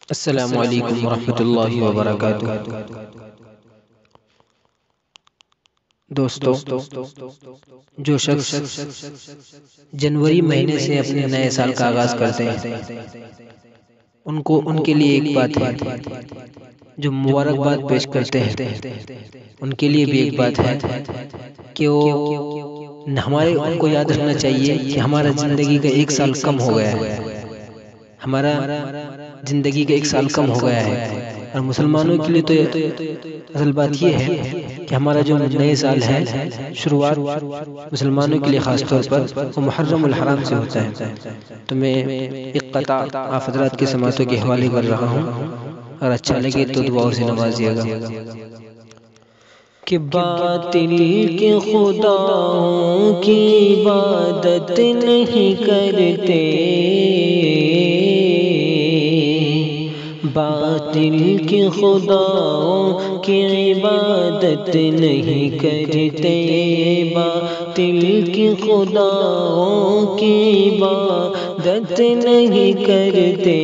السلام علیکم ورحمۃ اللہ وبرکاتہ۔ دوستو، جو شخص جنوری مہینے سے اپنے نئے سال کا آغاز کرتے ہیں ان کے لیے ایک بات ہے، جو مبارکباد پیش کرتے ہیں ان کے لیے بھی ایک بات ہے کہ ان کو یاد رکھنا چاہیے کہ ہمارا زندگی کا ایک سال کم ہو گیا ہے، ہمارا زندگی کا ایک سال کم ہو گیا ہے۔ اور مسلمانوں کے لیے تو اصل بات یہ ہے کہ ہمارا جو نئے سال ہے شروعات مسلمانوں کے لیے خاص طور پر وہ محرم الحرام سے ہوتا ہے۔ تو میں ایک قطع آپ حضرات کے سماعتوں کے حوالے کر رہا ہوں، اور اچھا لگے تو دعاؤں سے نوازیے گا کہ باطل کے خداؤں کی عبادت نہیں کرتے، باطل کے خداؤں کی عبادت نہیں کرتے، باطل کے خداؤں کی عبادت نہیں کرتے،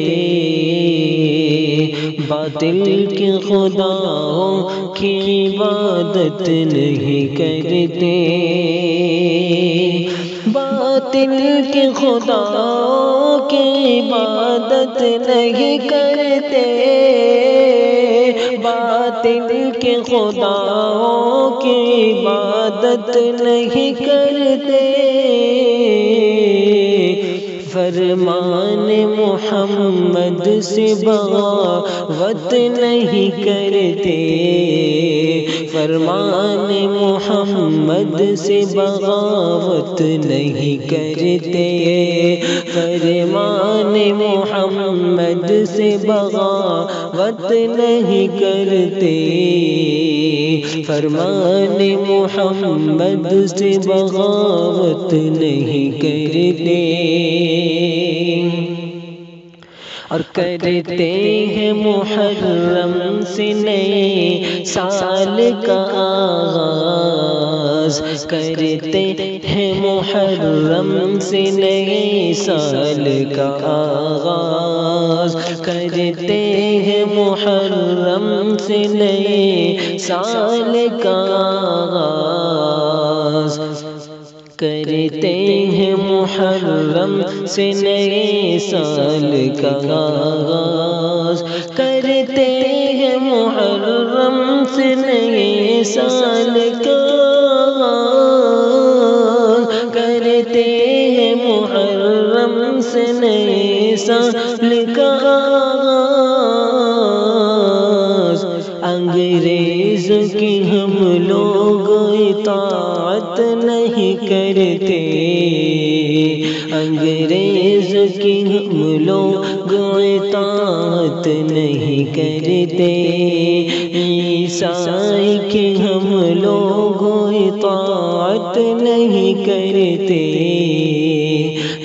باطل کے خداؤں کی عبادت نہیں کرتے، باطل کے خداؤں کی عبادت نہیں کرتے، باطل کے خداؤں کی عبادت نہیں کرتے، فرمان محمد سے بغاوت نہیں کرتے، فرمان محمد سے بغاوت نہیں کرتے، فرمان محمد سے بغاوت نہیں کرتے، فرمان محمد سے بغاوت نہیں کرتے، اور کرتے ہیں محرم سے نئے سال کا آغاز، کرتے ہیں محرم سے نئے سال کا آغاز، کرتے ہیں محرم سے نئے سال کا آغاز، کرتے ہیں محرم سے نئے سال کا آغاز، کرتے ہیں محرم سے نئے سال کا آغاز، کرتے ہیں محرم سے نئے سال کا آغاز، انگریز کی ہم لوگ اطاعت نہیں کرتے، انگریز کی ہم لوگ اطاعت نہیں کرتے، عیسائی کی ہم لوگ اطاعت نہیں کرتے،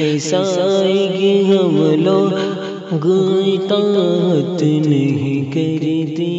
عیسائی کی ہم لوگ اطاعت نہیں کرتے۔